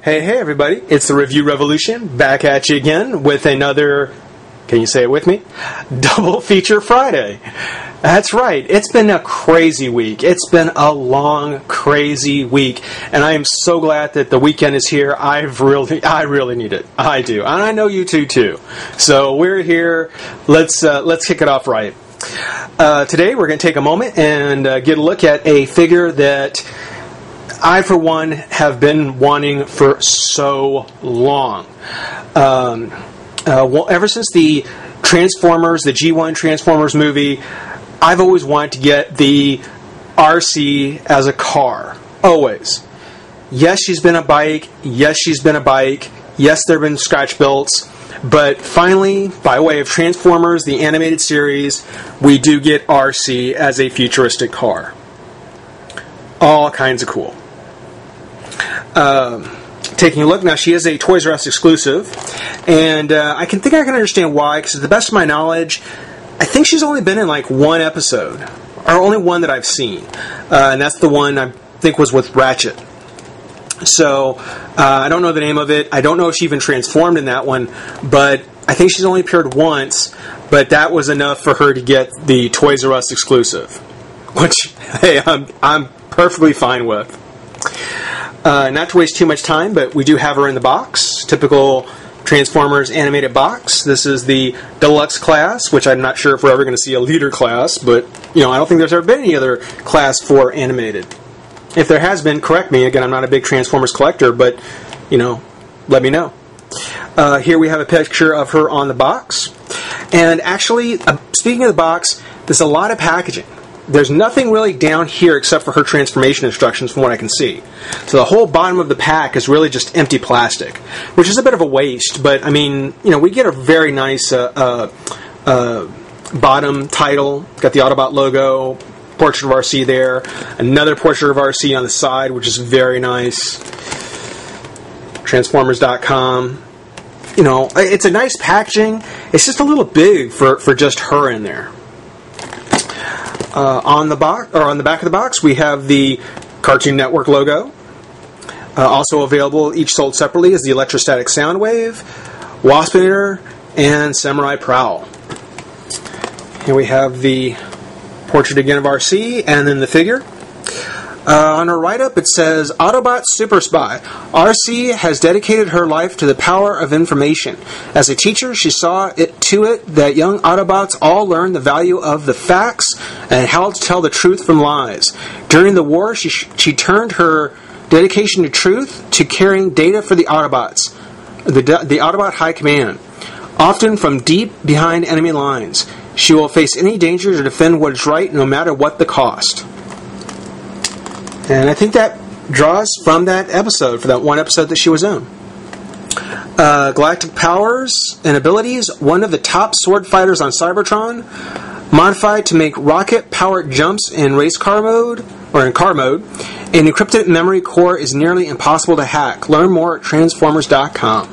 Hey everybody, it's the Review Revolution, back at you again with another, can you say it with me? Double Feature Friday. That's right, it's been a crazy week. It's been a long, crazy week, and I am so glad that the weekend is here. I really need it. I do, and I know you too. So we're here, let's kick it off right. Today we're going to take a moment and get a look at a figure that I, for one, have been wanting for so long. Well, ever since the Transformers, the G1 Transformers movie, I've always wanted to get the Arcee as a car. Always. Yes, she's been a bike. Yes, she's been a bike. Yes, there have been scratch builds. But finally, by way of Transformers, the animated series, we do get Arcee as a futuristic car. All kinds of cool. Taking a look now, she is a Toys R Us exclusive, and I can understand why, because to the best of my knowledge, I think she's only been in like one episode, or only one that I've seen, and that's the one I think was with Ratchet. So I don't know the name of it. I don't know if she even transformed in that one, but I think she's only appeared once, but that was enough for her to get the Toys R Us exclusive, which, hey, I'm perfectly fine with. Not to waste too much time, but we do have her in the box. Typical Transformers animated box. This is the deluxe class, which I'm not sure if we're ever going to see a leader class, but I don't think there's ever been any other class 4 animated. If there has been, correct me. Again, I'm not a big Transformers collector, but let me know. Here we have a picture of her on the box. And actually, speaking of the box, there's a lot of packaging. There's nothing really down here except for her transformation instructions from what I can see. So the whole bottom of the pack is really just empty plastic, which is a bit of a waste, but I mean, we get a very nice bottom title. Got the Autobot logo, portrait of Arcee there, another portrait of Arcee on the side, which is very nice. Transformers.com. It's a nice packaging. It's just a little big for just her in there. On the box, or on the back of the box, we have the Cartoon Network logo. Also available, each sold separately, is the Electrostatic Soundwave, Waspinator, and Samurai Prowl. Here we have the portrait again of Arcee, and then the figure. On her write-up, it says, Autobot Super Spy. Arcee has dedicated her life to the power of information. As a teacher, she saw to it that young Autobots all learn the value of the facts and how to tell the truth from lies. During the war, she turned her dedication to truth to carrying data for the Autobots, the Autobot High Command, often from deep behind enemy lines. She will face any danger to defend what is right, no matter what the cost. And I think that draws from that episode, for that one episode that she was in. Galactic powers and abilities, one of the top sword fighters on CYBERTRON, modified to make rocket-powered jumps in race car mode, or in car mode. An encrypted memory core is nearly impossible to hack. Learn more at Transformers.com.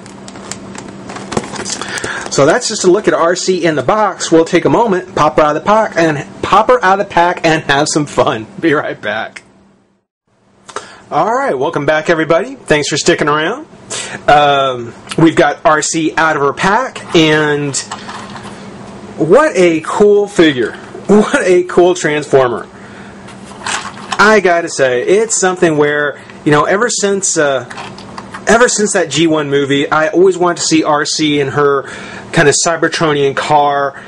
So that's just a look at Arcee in the box. We'll take a moment, pop her out of the pack, and have some fun. Be right back. Alright, welcome back everybody. Thanks for sticking around. We've got Arcee out of her pack, and what a cool figure. What a cool Transformer. I gotta say, it's something where, ever since that G1 movie, I always wanted to see Arcee in her kind of Cybertronian car,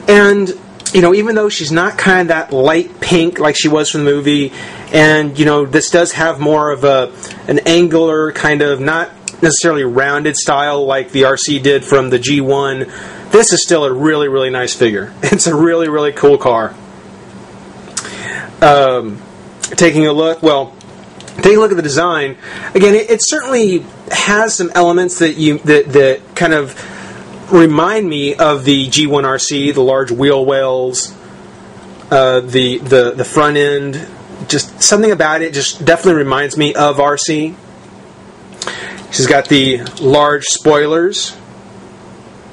and even though she's not kind of that light pink like she was from the movie, and, this does have more of an angular kind of, not necessarily rounded style like the Arcee did from the G1, this is still a really, really nice figure. It's a really, really cool car. Taking a look at the design, again, it certainly has some elements that kind of remind me of the G1 Arcee, the large wheel wells, the front end. Just something about it just definitely reminds me of Arcee. She's got the large spoilers,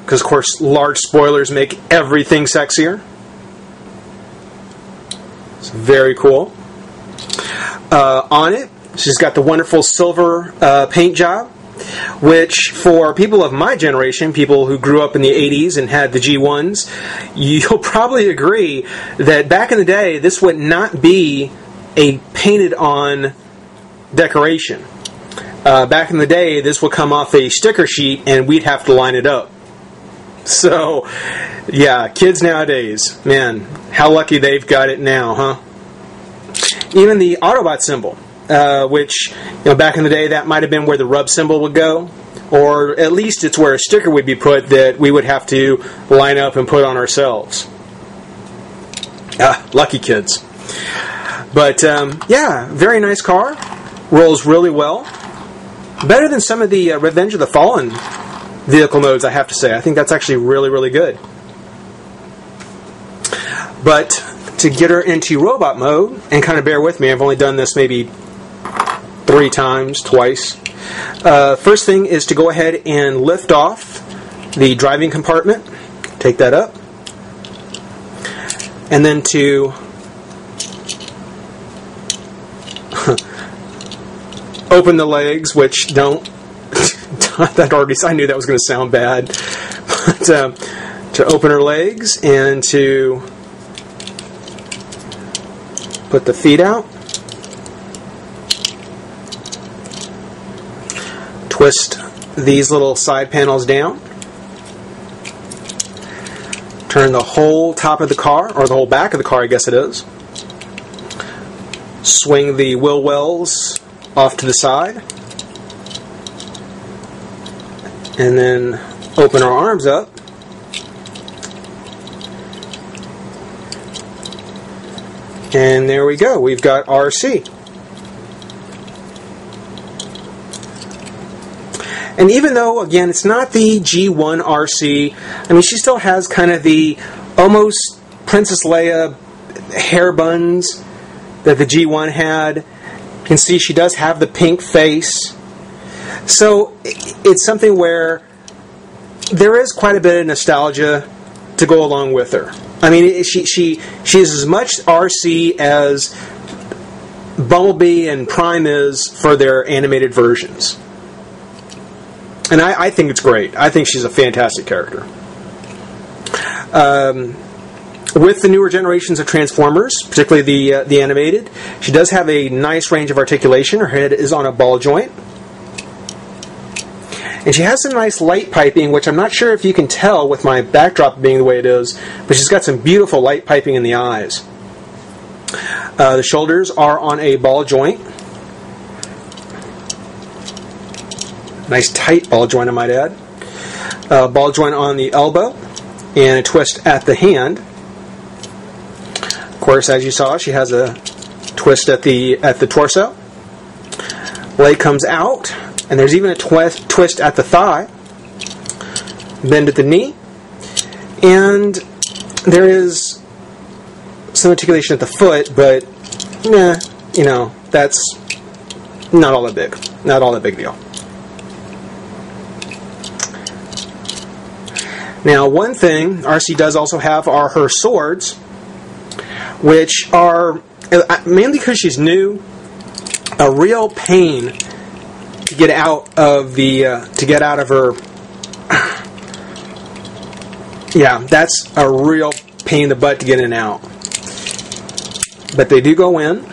because of course large spoilers make everything sexier. It's very cool. On it, She's got the wonderful silver paint job, which for people of my generation, people who grew up in the 80s and had the G1s, you'll probably agree that back in the day, this would not be a painted-on decoration. Back in the day, this would come off a sticker sheet and we'd have to line it up. So, yeah, kids nowadays, man, how lucky they've got it now, huh? Even the Autobot symbol, which, back in the day, that might have been where the rub symbol would go, or at least it's where a sticker would be put that we would have to line up and put on ourselves. Lucky kids. But, yeah, very nice car. Rolls really well. Better than some of the Revenge of the Fallen vehicle modes, I have to say. I think that's actually really, really good. But to get her into robot mode, and kind of bear with me, I've only done this maybe 3 times, twice. First thing is to go ahead and lift off the driving compartment. Take that up. And then to open the legs, which don't. I knew that was going to sound bad. But to open her legs and to put the feet out. Twist these little side panels down. Turn the whole top of the car, or the whole back of the car, I guess it is. Swing the wheel wells off to the side. And then open our arms up. And there we go. We've got Arcee. And even though, again, it's not the G1 Arcee, I mean, she still has kind of the almost Princess Leia hair buns that the G1 had. You can see she does have the pink face. So it's something where there is quite a bit of nostalgia to go along with her. I mean, she is as much Arcee as Bumblebee and Prime is for their animated versions. And I think it's great. I think she's a fantastic character. With the newer generations of Transformers, particularly the animated, she does have a nice range of articulation. Her head is on a ball joint. And she has some nice light piping, which I'm not sure if you can tell with my backdrop being the way it is, but she's got some beautiful light piping in the eyes. The shoulders are on a ball joint. Nice tight ball joint, I might add. Ball joint on the elbow, and a twist at the hand. Of course, as you saw, she has a twist at the torso. Leg comes out, and there's even a twist at the thigh. Bend at the knee, and there is some articulation at the foot, but that's not all that big. Not all that big deal. Now, one thing Arcee does also have are her swords, which are, mainly because she's new, a real pain to get out of her. Yeah, that's a real pain in the butt to get in and out. But they do go in,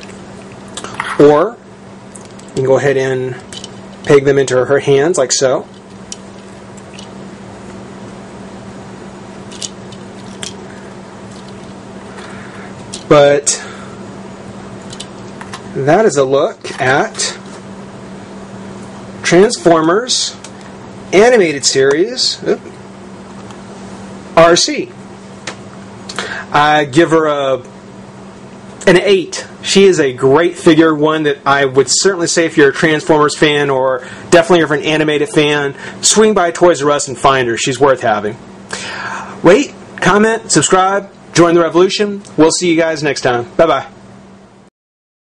or you can go ahead and peg them into her hands like so. But that is a look at Transformers animated series Arcee. I give her an 8. She is a great figure, one that I would certainly say if you're a Transformers fan, or definitely if you're an animated fan, swing by Toys R Us and find her. She's worth having. Rate, comment, subscribe, join the revolution. We'll see you guys next time. Bye-bye.